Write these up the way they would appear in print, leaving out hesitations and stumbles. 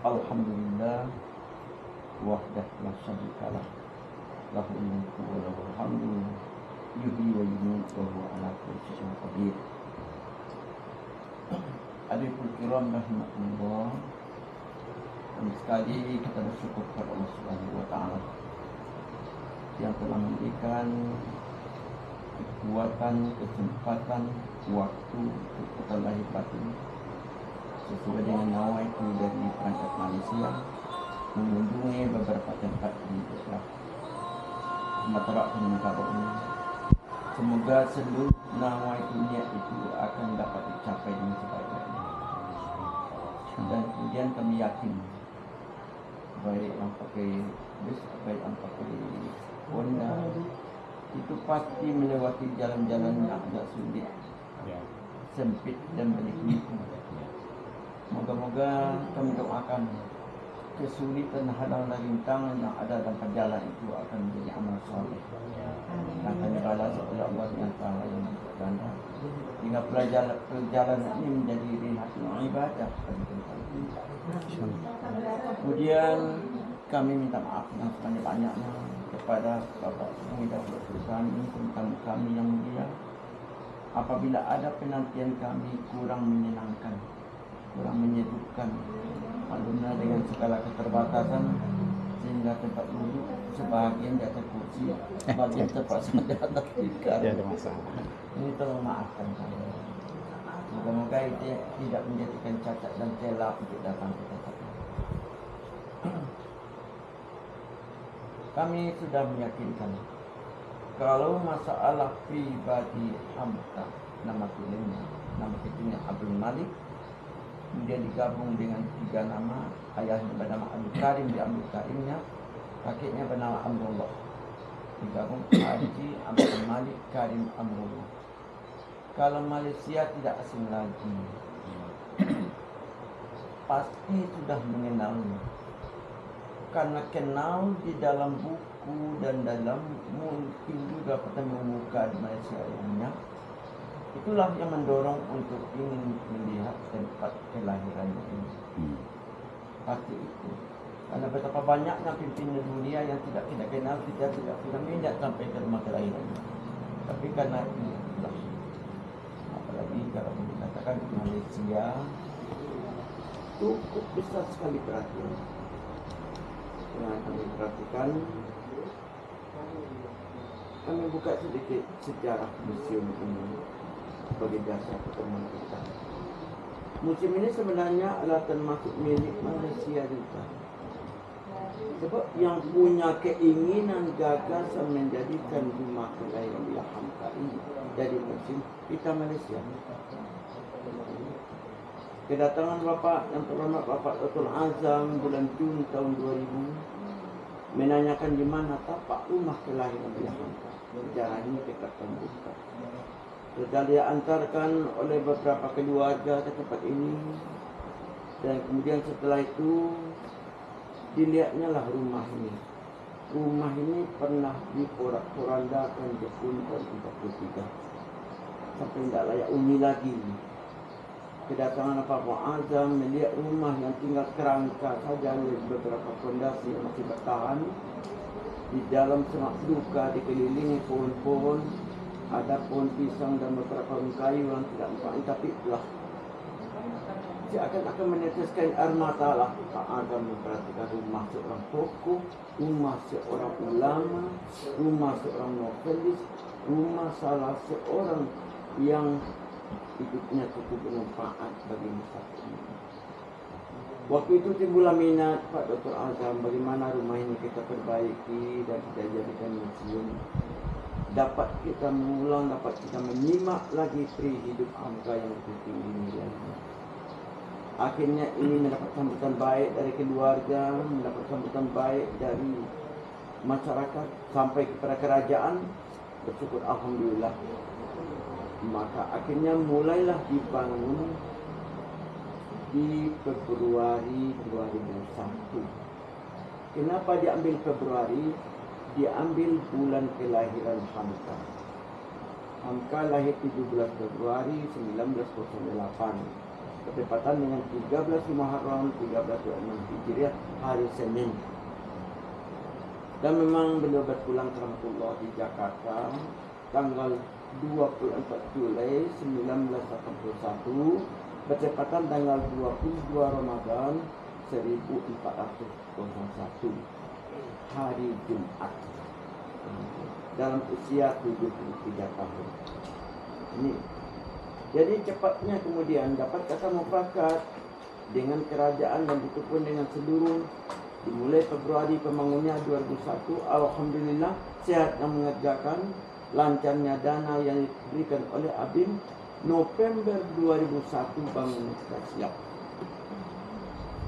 Alhamdulillah wahdah la syarika lah, lahul mulku wa lahul hamdu, yuhyi wa yumiitu wa huwa ala kulli syai'in qadir. Hadirin kiram rahimakumullah. Dan sekali kita bersyukur kepada Allah Subhanahu wa taala yang telah memberikan kekuatan, kesempatan, waktu untuk kita lahir batin sesuai dengan nawaitu dari perangkat Malaysia mengunjungi beberapa tempat di Islam Sumatera Utara ini. Semoga seluruh nawaitu niat itu akan dapat dicapai dengan sebaik-baiknya. Dan kemudian kami yakin baik yang pakai bus, baik yang pakai Honda itu pasti melewati jalan-jalan yang agak sulit, sempit dan berliku. Moga-moga kami doakan kesulitan halang dan rintangan yang ada dalam perjalanan itu akan menjadi amal soleh dan akan dibalas oleh Allah Subhanahu wa taala yang berganda. Hingga perjalanan ini menjadi rihatul ibadah bagi kita. Kemudian kami minta maaf yang sebanyak-banyaknya kepada Bapak Pendahulu kami tentang kami yang mulia apabila ada penantian kami kurang menyenangkan, kurang menyejukkan, maklumnya dengan segala keterbatasan sehingga tempat duduk sebagian di atas kursi, bagian terpaksa di atas tikar. Ada masalah. Ini tolong maafkan kami. Moga-moga itu tidak menjadikan cacat dan celah untuk datang ke tempat ini. Kami sudah meyakinkan kalau masalah pribadi hamba, nama ketiga Abdul Malik, kemudian digabung dengan 3 nama, ayahnya bernama Abdul Karim, di Abdul Karimnya, kakeknya bernama Amrullah, digabung Haji Abdul Malik Karim Amrullah. Kalau Malaysia tidak asing lagi, pasti sudah mengenalnya, karena kenal di dalam buku dan dalam mungkin juga pertama muka di Malaysia lainnya. Itulah yang mendorong untuk ingin melihat tempat kelahirannya ini. Pasti itu. Karena betapa banyaknya pimpinan dunia yang tidak kita kenal, kita tidak pernah minat sampai ke rumah kelahirannya. Tapi karena itulah, apalagi kalau dikatakan di Malaysia cukup besar sekali perhatian. Yang kami perhatikan, kami buka sedikit sejarah museum ini sebagai dasar pertemuan kita. Museum ini sebenarnya adalah termasuk milik Malaysia juga. Sebab yang punya keinginan gagasan menjadikan rumah kelahiran Bila Hamka ini jadi museum kita Malaysia. Kedatangan Bapak yang terhormat Bapak Datuk Azam bulan Jun tahun 2000 menanyakan di mana tapak rumah kelahiran Bila Hamka. Sejarah ini kita tembuka. Sudah dia antarkan oleh beberapa keluarga ke tempat ini, dan kemudian setelah itu dilihatnya lah rumah ini. Rumah ini pernah diporak-porandakan di tahun 43 sampai tidak layak huni lagi. Kedatangan Pak Muazzam melihat rumah yang tinggal kerangka saja dengan beberapa fondasi yang masih bertahan. Di dalam semak duka dikelilingi pohon-pohon, ada pohon pisang dan beberapa kayu yang tidak nampak, tapi itulah akan meneteskan air mata lah. Pak Azam memperhatikan rumah seorang tokoh, rumah seorang ulama, rumah seorang novelis, rumah salah seorang yang hidupnya cukup bermanfaat bagi masyarakat ini. Waktu itu timbullah minat Pak Dr. Azam bagaimana rumah ini kita perbaiki dan kita jadikan museum. Dapat kita mengulang, dapat kita menyimak lagi pri hidup Hamka yang penting ini. Akhirnya ini mendapat sambutan baik dari keluarga, mendapat sambutan baik dari masyarakat sampai kepada kerajaan. Bersyukur alhamdulillah. Maka akhirnya mulailah dibangun di Februari 2001. Kenapa diambil Februari? Diambil bulan kelahiran Hamka. Hamka lahir 17 Februari 1908. bertepatan dengan 13 Muharram 1326 Hijriah, hari Senin. Dan memang beliau berpulang ke Rahmatullah di Jakarta tanggal 24 Juli 1981 bertepatan tanggal 22 Ramadan 1401 hari Jumat, dalam usia 73 tahun. Ini jadi cepatnya kemudian dapat kata mufakat dengan kerajaan dan ditepun dengan seluruh. Dimulai Februari pembangunnya 2001, alhamdulillah sehat dan mengerjakan, lancarnya dana yang diberikan oleh ABIN. November 2001 bangun sudah siap.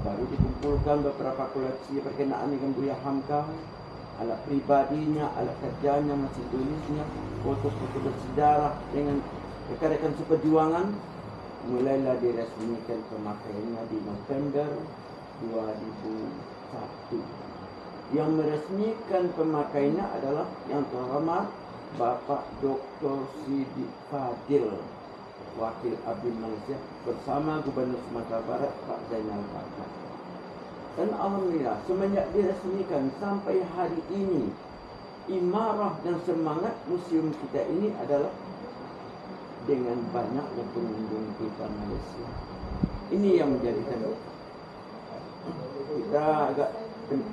Baru dikumpulkan beberapa koleksi berkenaan dengan Buya Hamka, alat pribadinya, alat kerjanya, masih tulisnya, foto-foto bersejarah dengan rekan-rekan seperjuangan. Mulailah diresmikan pemakaiannya di November 2001. Yang meresmikan pemakaiannya adalah yang terhormat Bapak Dr. Siddiq Fadil, Wakil ABIN Malaysia, bersama Gubernur Sumatera Barat Pak Zainal Abidin. Dan alhamdulillah semenjak diresmikan sampai hari ini, imarah dan semangat museum kita ini adalah dengan banyaknya pengunjung kita Malaysia. Ini yang menjadikan kita agak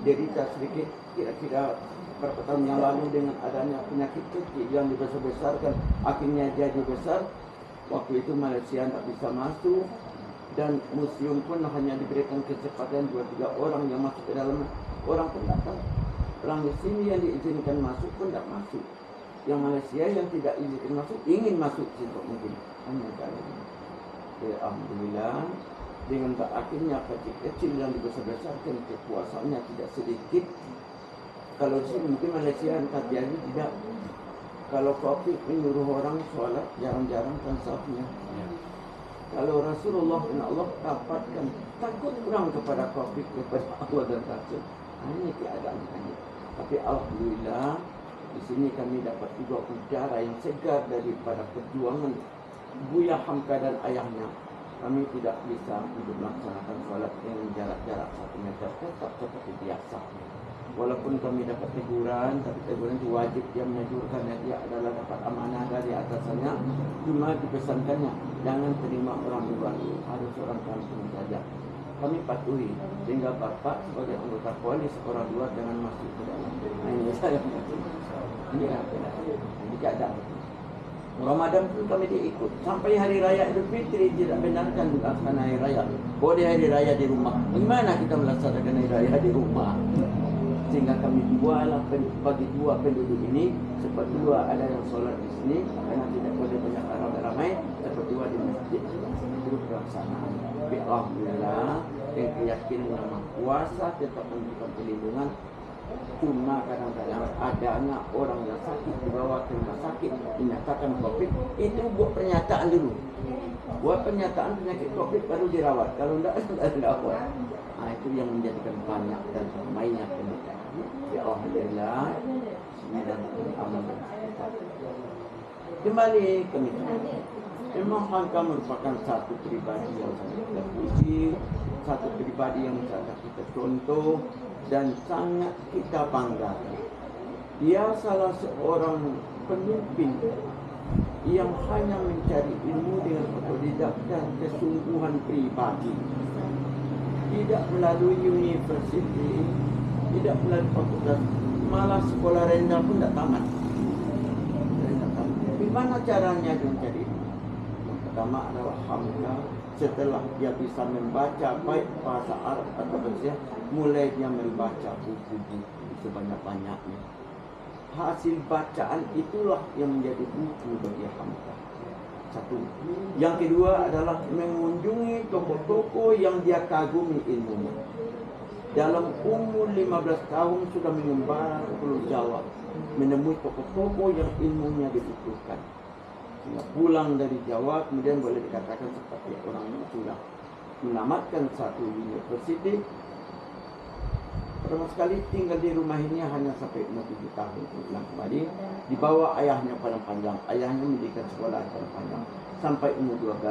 derita sedikit, kira-kira beberapa tahun yang lalu dengan adanya penyakit kecil yang dibesar-besarkan akhirnya jadi besar. Waktu itu Malaysia tak bisa masuk dan museum pun hanya diberikan kesempatan 2-3 orang yang masuk ke dalam. Orang pun tak tahu. Orang di sini yang diizinkan masuk pun tak masuk. Yang Malaysia yang tidak izinkan masuk ingin masuk situ mungkin. Hanya kali ini. Alhamdulillah dengan akhirnya kecil-kecil yang dibesar-besarkan, kekuasaannya tidak sedikit. Kalau di sini mungkin Malaysia tak jadi tidak. Kalau Covid menyuruh orang sholat jarang-jarang kan sahnya. Kalau Rasulullah dan Allah dapatkan takut kurang kepada Covid, kepada Allah dan Rasul. Ini keadaan ini. Tapi alhamdulillah di sini kami dapat juga udara yang segar daripada perjuangan Buya Hamka dan ayahnya. Kami tidak bisa untuk melaksanakan sholat dengan jarak-jarak 1 meter, tetap seperti biasa. Walaupun kami dapat teguran, tapi teguran itu wajib dia menyejurkan dia adalah dapat amanah dari atasannya. Cuma dipesankannya, jangan terima orang luar, harus orang kampung saja. Kami patuhi, sehingga Bapak sebagai anggota polis orang luar jangan masuk ke dalam. Nah, ini saya ini apa? Ini keadaan. Ramadan pun kami diikut sampai hari raya Idul Fitri tidak benarkan melaksanakan hari raya. Boleh hari raya di rumah. Bagaimana kita melaksanakan hari raya di rumah? Sehingga kami bagi dua penduduk ini, seperdua ada yang sholat di sini karena tidak boleh banyak ramai-ramai, seperdua di masjid. Itu pelaksanaan. Tapi alhamdulillah yang keyakinan yang Maha Kuasa tetap memberikan perlindungan. Cuma kadang-kadang adanya orang yang sakit dibawa ke rumah sakit dinyatakan COVID, itu buat pernyataan dulu. Buat pernyataan penyakit COVID baru dirawat. Kalau tidak dirawat. Nah, itu yang menjadikan banyak dan ramainya penyakit. Ya alhamdulillah. Aman. Kembali ke kita. Memang Hamka merupakan satu pribadi yang sangat terpuji, satu pribadi yang sangat kita contoh dan sangat kita banggakan. Dia salah seorang pemimpin yang hanya mencari ilmu dengan otodidak dan kesungguhan pribadi. Tidak melalui universiti, tidak melalui fakultas, malah sekolah rendah pun tidak tamat. Bagaimana caranya dia mencari ilmu? Yang pertama adalah Hamka. Setelah dia bisa membaca baik bahasa Arab atau Persia, mulai dia membaca buku-buku sebanyak-banyaknya. Hasil bacaan itulah yang menjadi buku bagi Hamka. Satu. Yang kedua adalah mengunjungi tokoh-tokoh yang dia kagumi ilmunya. Dalam umur 15 tahun sudah mengembara ke Pulau Jawa, menemui tokoh-tokoh yang ilmunya dibutuhkan. Sehingga pulang dari Jawa kemudian boleh dikatakan seperti orang yang sudah menamatkan satu universiti. Pertama sekali tinggal di rumah ini hanya sampai 57 tahun pulang kembali. Dibawa ayahnya Padang Panjang. Ayahnya mendirikan sekolah Padang Panjang sampai umur 12.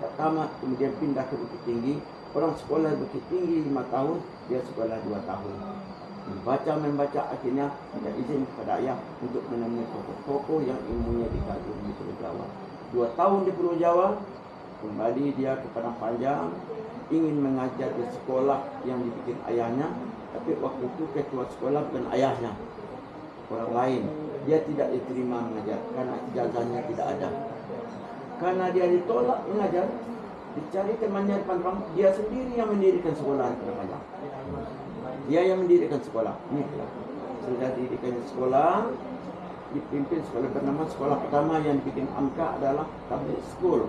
tak tamat, kemudian pindah ke Bukit Tinggi. Orang sekolah Bukit Tinggi 5 tahun, dia sekolah 2 tahun. Membaca, akhirnya minta izin kepada ayah untuk menemui tokoh-tokoh yang ilmunya dikagum di Pulau Jawa. 2 tahun di Pulau Jawa, kembali dia ke Padang Panjang, ingin mengajar di sekolah yang dibikin ayahnya, tapi waktu itu ketua sekolah bukan ayahnya, orang lain. Dia tidak diterima mengajar karena ijazahnya tidak ada. Karena dia ditolak mengajar, dicari temannya di Padang, dia sendiri yang mendirikan sekolah di Padang Panjang. Dia yang mendirikan sekolah. Ini sudah didirikan sekolah, dipimpin sekolah bernama sekolah pertama yang bikin Hamka adalah Tabligh School.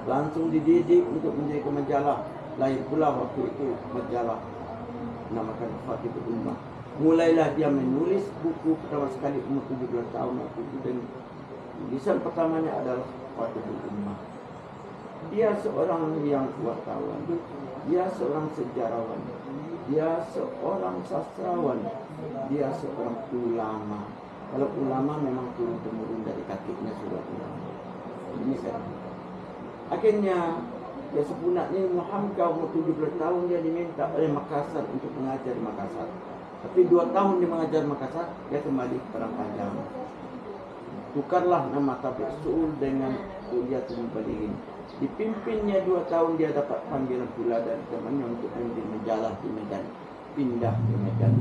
Langsung dididik untuk menjadi majalah. Lahir pula waktu itu majalah namakan Fatihul Ummah. Mulailah dia menulis buku pertama sekali umur 17 tahun waktu itu, dan tulisan pertamanya adalah Fatihul Ummah. Dia seorang yang wartawan, dia seorang sejarawan, dia seorang sastrawan, dia seorang ulama. Kalau ulama memang turun-temurun dari kakinya sudah ulama. Ini saya. Akhirnya dia sebenarnya Hamka umur 17 tahun dia diminta oleh Makassar untuk mengajar di Makassar. Tapi 2 tahun dia mengajar Makassar, dia kembali ke Padang Panjang. Tukarlah nama Tabligh School dengan Kuliah Balighin. Dipimpinnya 2 tahun, dia dapat panggilan pula dari temannya untuk menjadi majalah di Medan. Pindah ke Medan.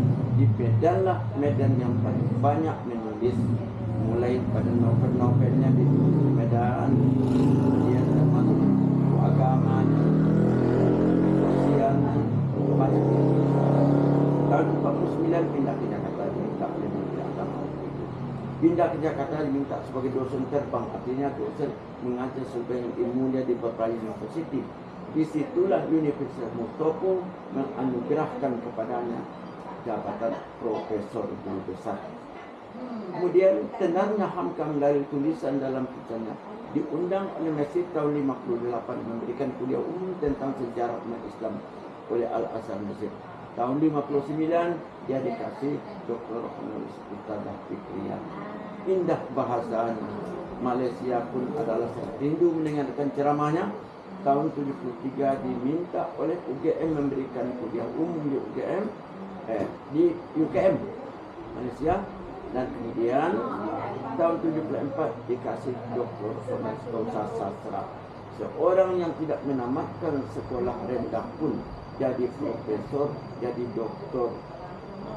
Di Medanlah Medan yang paling banyak menulis, mulai pada novel-novelnya di Medan, dia termasuk agamanya, sosialnya, banyak. Tahun 49 pindah ke Jakarta, diminta oleh Menteri Agama. Pindah ke Jakarta diminta sebagai dosen terbang, artinya dosen mengajar sebagian ilmunya di Berkeley University. Disitulah Universitas Mustopo menganugerahkan kepadanya jabatan profesor guru besar. Kemudian tenarnya Hamka melalui tulisan dalam tulisannya diundang oleh Mesir tahun 58 memberikan kuliah umum tentang sejarah umat Islam oleh Al-Azhar Mesir. Tahun 59 dia dikasih Dr. Honoris Causa Fikriyah. Indah bahasanya. Malaysia pun adalah rindu mendengarkan ceramahnya. Tahun 73 diminta oleh UGM memberikan kuliah umum di UGM Malaysia, dan kemudian tahun 74 dikasih Dr. Honoris Causa Sastra. Seorang yang tidak menamatkan sekolah rendah pun jadi profesor, jadi doktor.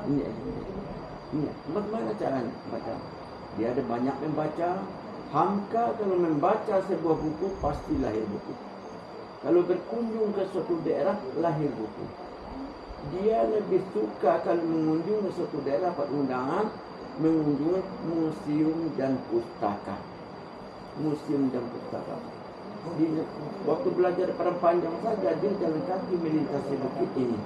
Ini bagaimana caranya baca? Dia ada banyak membaca. Hamka kalau membaca sebuah buku pasti lahir buku. Kalau berkunjung ke suatu daerah lahir buku. Dia lebih suka kalau mengunjungi suatu daerah pada undangan, mengunjungi museum dan pustaka. Museum dan pustaka. Waktu belajar di Padang Panjang saja dia jalan kaki melintasi bukit ini.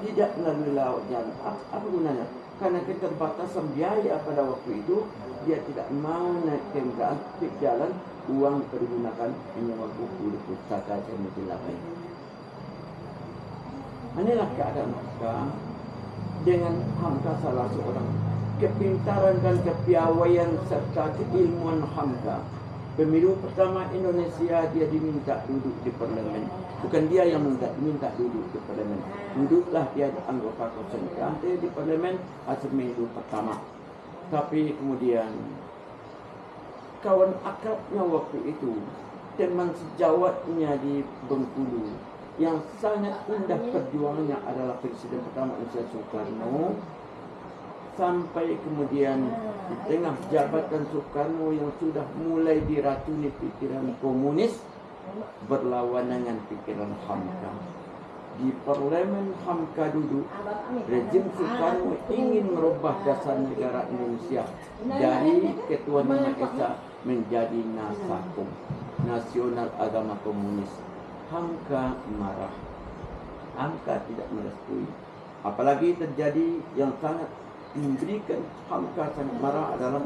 Tidak melalui laut jalan. Apa gunanya? Karena keterbatasan biaya pada waktu itu, dia tidak mau naik kendaraan, jalan, uang dipergunakan menyewa buku di pustaka dan menjelajah. Inilah keadaan Hamka. Dengan Hamka salah seorang kepintaran dan kepiawaian serta keilmuan Hamka. Pemilu pertama Indonesia dia diminta duduk di parlemen. Bukan dia yang diminta duduk di parlemen. Duduklah dia anggota konsentrasi di parlemen hasil pemilu pertama. Tapi kemudian kawan akrabnya waktu itu, teman sejawatnya di Bengkulu, yang sangat indah perjuangannya adalah Presiden pertama Indonesia Soekarno. Sampai kemudian di tengah jabatan Soekarno yang sudah mulai diracuni pikiran komunis, berlawanan dengan pikiran Hamka. Di parlemen Hamka duduk, rezim Soekarno ingin merubah dasar negara Indonesia dari Ketuhanan Maha Esa menjadi Nasakom, Nasional Agama Komunis. Hamka marah. Hamka tidak merestui. Apalagi terjadi yang sangat memberikan Hamka sangat marah adalah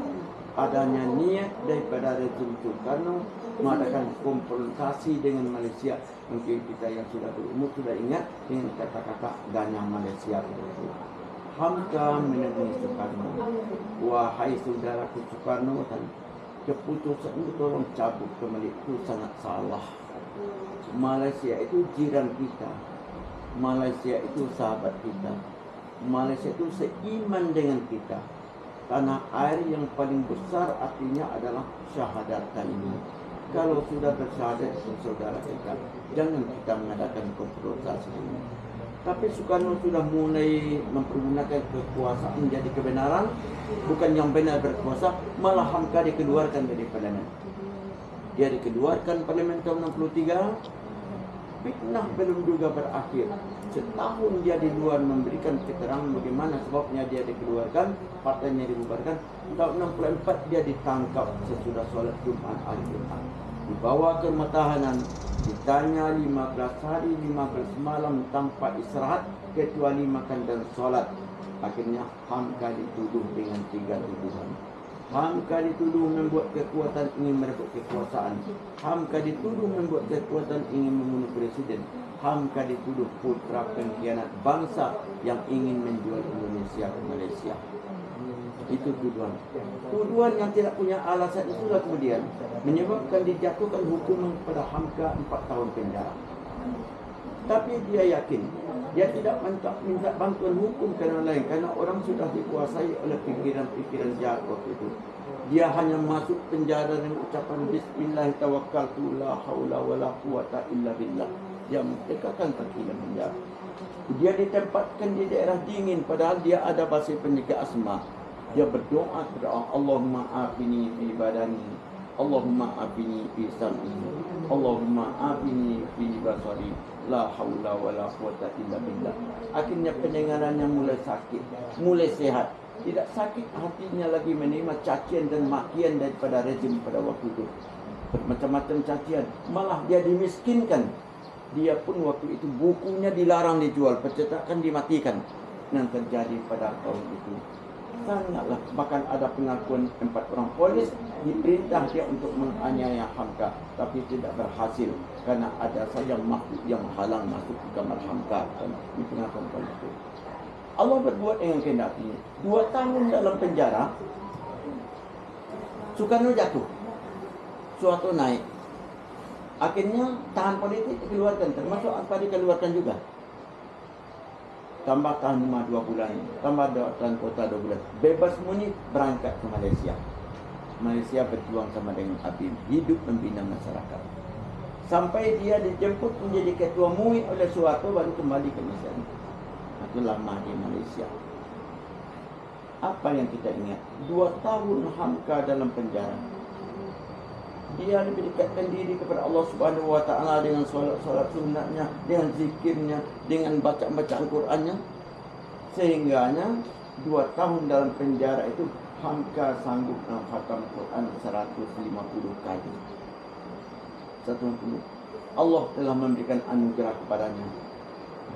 adanya niat daripada rezim Soekarno mengadakan konfrontasi dengan Malaysia. Mungkin kita yang sudah berumur sudah ingat dengan kata-kata Ganyang Malaysia. Hamka menemui Soekarno. Wahai saudaraku Soekarno, keputusan itu tolong cabut kembali, itu sangat salah. Malaysia itu jiran kita, Malaysia itu sahabat kita, Malaysia itu seiman dengan kita. Tanah air yang paling besar artinya adalah syahadatain ini. Kalau sudah bersyahadat saudara kita, jangan kita mengadakan konfrontasi ini. Tapi Soekarno sudah mulai mempergunakan kekuasaan jadi kebenaran, bukan yang benar berkuasa, malah Hamka dikeluarkan dari parlemen. Dia dikeluarkan parlemen tahun 63. Fitnah belum juga berakhir. Setahun dia di luar memberikan keterangan bagaimana sebabnya dia dikeluarkan, partainya dibubarkan. Tahun 64 dia ditangkap sesudah sholat Jumat al-Jumat. Dibawa ke rumah tahanan, ditanya 15 hari 15 malam tanpa istirahat kecuali makan dan sholat. Akhirnya Hamka dituduh dengan 3 tuduhan. Hamka dituduh membuat kekuatan ingin merebut kekuasaan. Hamka dituduh membuat kekuatan ingin membunuh presiden. Hamka dituduh putra pengkhianat bangsa yang ingin menjual Indonesia ke Malaysia. Itu tuduhan. Tuduhan yang tidak punya alasan itulah kemudian menyebabkan dijatuhkan hukuman kepada Hamka 4 tahun penjara. Tapi dia yakin dia tidak minta bantuan hukum karena lain, karena orang sudah dikuasai oleh pikiran-pikiran jahat waktu itu. Dia hanya masuk penjara dengan ucapan Bismillah tawakkaltu la haula wala quwata illa billah. Dia merdekakan kaki dalam penjara. Dia ditempatkan di daerah dingin padahal dia ada basi penyegah asma. Dia berdoa kepada Allah, Allahumma afini fi badani, Allahumma afini fi sam'i, Allahumma afini fi basari, la haula wala quwata illa billah. Akhirnya pendengarannya mulai sakit, mulai sehat. Tidak sakit hatinya lagi menerima cacian dan makian daripada rejim pada waktu itu. Macam-macam cacian, malah dia dimiskinkan. Dia pun waktu itu bukunya dilarang dijual, percetakan dimatikan. Yang terjadi pada tahun itu sangatlah, bahkan ada pengakuan 4 orang polis diperintah dia untuk menganiaya Hamka, tapi tidak berhasil karena ada saja makhluk yang menghalang masuk ke kamar Hamka. Ini pengakuan polis itu. Allah berbuat dengan kehendaknya. 2 tahun dalam penjara, Soekarno jatuh, Soeharto naik. Akhirnya tahan politik dikeluarkan, termasuk apa dikeluarkan juga. Tambah tahan rumah 2 bulan, tambah tahan kota 2 bulan. Bebas murni berangkat ke Malaysia. Malaysia berjuang sama dengan Habib, hidup membina masyarakat. Sampai dia dijemput menjadi ketua MUI oleh Soeharto baru kembali ke Malaysia. Itu lama di Malaysia. Apa yang kita ingat? 2 tahun Hamka dalam penjara. Dia lebih dekatkan diri kepada Allah Subhanahu wa taala dengan solat sunnahnya, dengan zikirnya, dengan bacaan Qurannya. Sehingganya 2 tahun dalam penjara itu Hamka sanggup menghafal Quran 150 kali. 150. Allah telah memberikan anugerah kepadanya.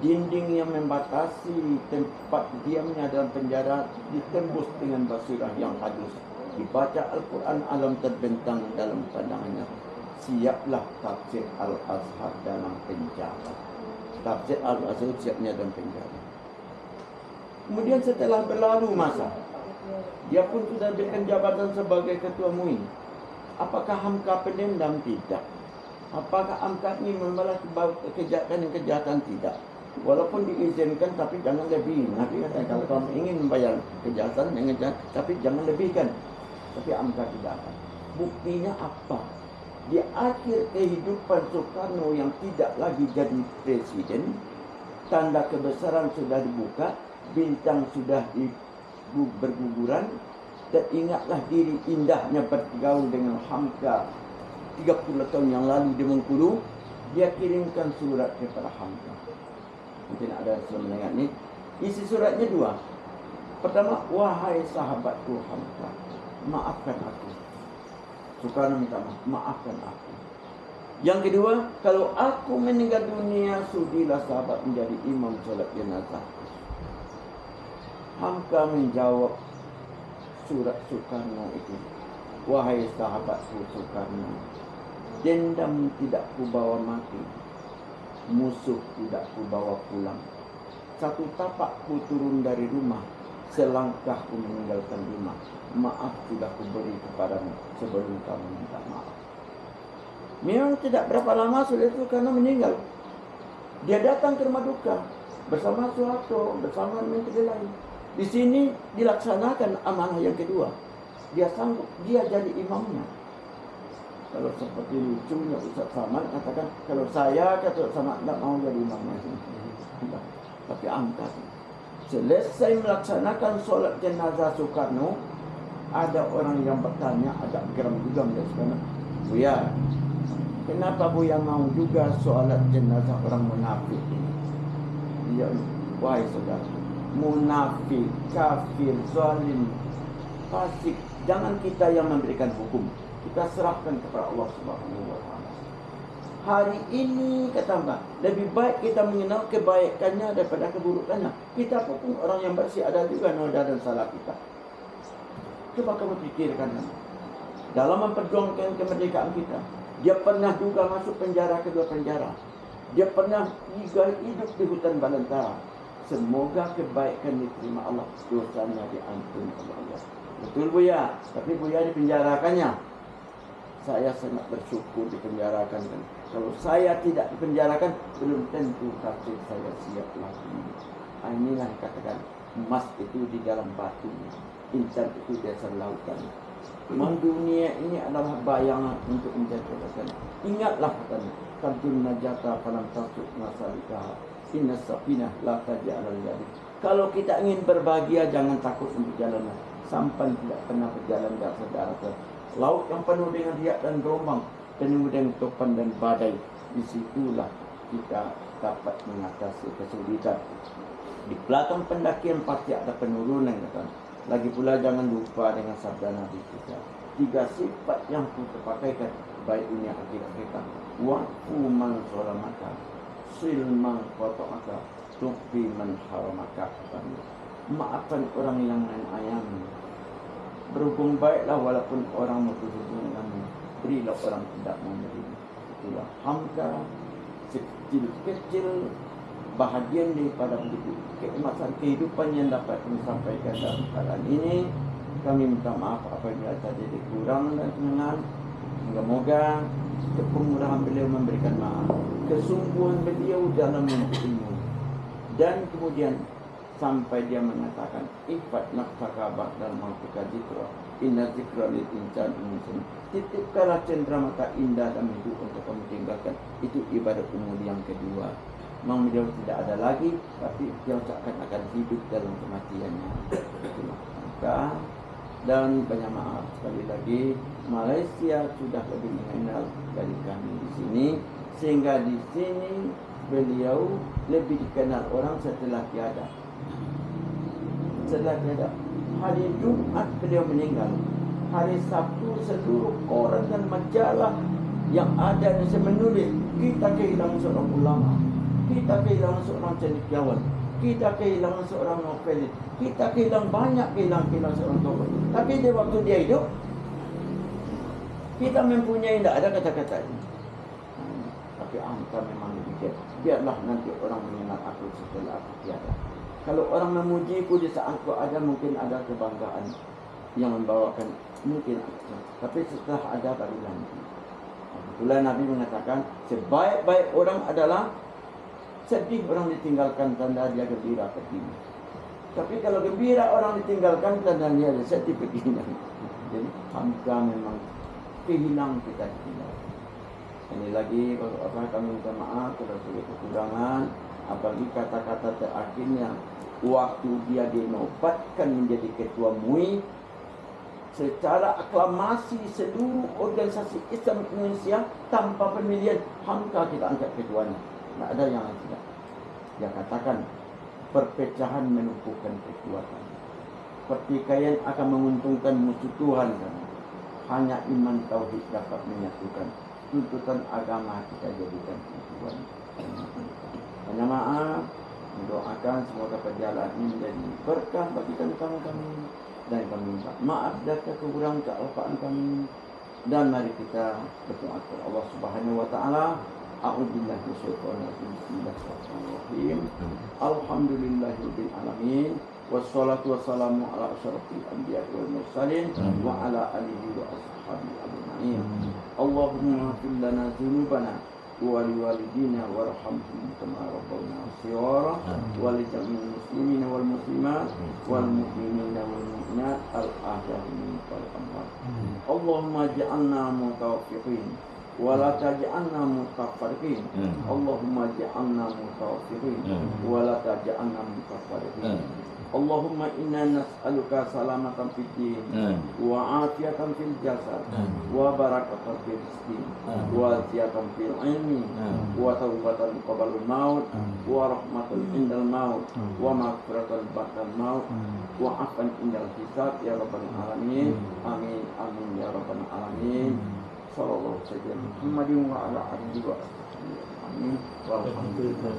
Dinding yang membatasi tempat diamnya dalam penjara ditembus dengan basirah yang halus. Dibaca Al-Quran, alam terbentang dalam pandangannya. Siaplah tafsir Al-Azhar dalam penjara. Tafsir Al-Azhar siapnya dalam penjara. Kemudian setelah berlalu masa, dia pun sudah diberikan jabatan sebagai ketua MUI. Apakah Hamka pendendam? Tidak. Apakah Hamka ini membalas kejahatan? Tidak. Walaupun diizinkan, tapi jangan lebih. Nabi kata, kalau kamu ingin membayar kejahatan, tapi jangan lebihkan. Tapi Hamka tidak akan. Buktinya apa? Di akhir kehidupan Soekarno yang tidak lagi jadi presiden, tanda kebesaran sudah dibuka, bintang sudah berguguran, dan ingatlah diri indahnya bergaul dengan Hamka 30 tahun yang lalu di Bengkulu. Dia kirimkan surat kepada Hamka. Mungkin ada yang sudah mendengar ini. Isi suratnya 2. Pertama, wahai sahabatku Hamka, maafkan aku. Soekarno minta maafkan aku. Yang kedua, kalau aku meninggal dunia, sudilah sahabat menjadi imam solat jenazah. Hamka menjawab surat Soekarno itu, wahai sahabatku Soekarno, dendam tidak kubawa mati, musuh tidak kubawa pulang. Satu tapak ku turun dari rumah, selangkah ku meninggalkan rumah, maaf sudah kuberi kepadamu sebelum kamu minta maaf. Memang tidak berapa lama sudah itu karena meninggal. Dia datang ke rumah duka bersama Soeharto, bersama menteri lain. Di sini dilaksanakan amanah yang kedua. Dia sanggup, dia jadi imamnya. Kalau seperti lucunya Ustaz Samad katakan, kalau saya kata Samad tidak mau jadi imamnya. Tapi angkat. Selesai melaksanakan sholat jenazah Soekarno, ada orang yang bertanya, agak geram juga dari Soekarno, Buya, kenapa Buya mau juga sholat jenazah orang munafik ini? Dia, wahai saudara, munafik, kafir, zalim, fasik, jangan kita yang memberikan hukum. Kita serahkan kepada Allah Subhanahu wa Ta'ala. Hari ini kata Mbak, lebih baik kita mengenal kebaikannya daripada keburukannya. Kita pun orang yang bersih, ada juga noda dan salah kita. Coba kamu pikirkan, dalam memperjuangkan kemerdekaan kita, dia pernah juga masuk penjara, kedua penjara. Dia pernah juga hidup di hutan belantara. Semoga kebaikan diterima Allah, dosanya diampuni oleh Allah. Betul Buya, tapi Buya dipenjarakannya. Saya sangat bersyukur dipenjarakan. Kalau saya tidak dipenjarakan, belum tentu kafir saya siap lagi. Inilah yang katakan, emas itu di dalam batu, intan itu di dasar lautan. Memang dunia ini adalah bayangan untuk menjatuhkan. Ingatlah katanya, Tarjun najata falam tasuk masalikah, inna safinah la taja'alal yadi. Kalau kita ingin berbahagia, jangan takut untuk jalan. Sampan tidak pernah berjalan di atas daratan. Laut yang penuh dengan riak dan gelombang, penuh dengan topan dan badai. Disitulah kita dapat mengatasi kesulitan. Di belakang pendakian pasti ada penurunan, kata. Lagi pula jangan lupa dengan sabda Nabi kita. 3 sifat yang ku terpakaikan baik dunia akhirat kita. Wa'fu man sholamaka, silman qata'aka, tuqfi man haramaka. Maafkan orang yang mengayami. Berhubung baiklah walaupun orang mutus hubunganmu. Berilah orang tidak menerima. Itulah hamka, sekecil-kecil bahagian daripada begitu kenikmatan kehidupan yang dapat kami sampaikan dalam keadaan ini. Kami minta maaf apabila tadi kurang dan kenangan. Moga-moga kemurahan beliau memberikan maaf, kesungguhan beliau dalam menuntut ilmu, dan kemudian sampai dia mengatakan ifat nafsaka ba'dal mautika zikra, inna zikra lil insan insan. Titipkanlah cendera mata indah dan hidup untuk kamu tinggalkan. Itu ibadat umur yang kedua. Memang beliau tidak ada lagi, tapi dia akan hidup dalam kematiannya. Itulah maka. Dan banyak maaf sekali lagi, Malaysia sudah lebih mengenal dari kami di sini, sehingga di sini beliau lebih dikenal orang setelah tiada. Setelah tiada, hari Jumat beliau meninggal. Hari Sabtu seluruh koran dan majalah yang ada yang menulis, kita kehilangan seorang ulama, kita kehilangan seorang cendekiawan, kita kehilangan seorang novelis, kita kehilangan seorang tokoh. Tapi di waktu dia hidup, kita mempunyai, tidak ada kata-kata ini. Tapi angka memang demikian. Biarlah nanti orang mengenal aku setelah aku tiada. Kalau orang memujiku di saat aku ada, mungkin ada kebanggaan yang membawakan, mungkin. Tapi setelah ada baru nanti. Itulah Nabi mengatakan, sebaik-baik orang adalah sedih orang ditinggalkan, tanda dia gembira begini. Tapi kalau gembira orang ditinggalkan, tanda dia sedih begini. Jadi hamka memang kehilangan kita ditinggalkan. Ini lagi apa kami minta maaf kalau sudah kekurangan, apalagi kata-kata terakhirnya waktu dia dinobatkan menjadi ketua MUI secara aklamasi seluruh organisasi Islam Indonesia tanpa pemilihan, hamka kita angkat ketuanya. Tidak ada yang tidak. Dia katakan perpecahan menumpukan kekuatan, pertikaian akan menguntungkan musuh Tuhan. Hanya iman tauhid dapat menyatukan. Tuntutan agama kita jadikan tujuan. Hanya maaf, mendoakan semoga perjalanan ini menjadi berkah bagi kami, dan kami minta maaf dari kekurangan kealpaan kami, dan mari kita berdoa kepada Allah Subhanahu wa taala. A'udzubillahi minasyaitonir rajim. Bismillahirrahmanirrahim. Alhamdulillahirabbil alamin. Wassalatu wassalamu ala asyrafil anbiya wal mursalin wa ala alihi wa ashabihi ajma'in. Allahumma ighfir lana dzunubana wa liwalidina warhamhum kama rabbawna shighara wa li jami'il muslimina wal muslimat wal mu'minina wal mu'minat al ahya'i minhum wal amwat. Allahumma ij'alna mutawaffiqin wa la taj'alna mutafarriqin. Allahumma ij'alna mutawaffiqin wa la taj'alna mutafarriqin. Allahumma inna nas'aluka salamatan fid din wa afiyatan fil jasad wa barakatan fil rizqi wa ziyadatan fil ilmi wa taubatan qabla al-maut wa rahmatan indal maut wa maghfiratan ba'da al-maut wa afan indal hisab ya rabbal alamin. Amin amin ya rabbal alamin. Sallallahu alaihi wasallam Muhammadin wa ala alihi wa sahbihi. Amin. Walhamdulillah.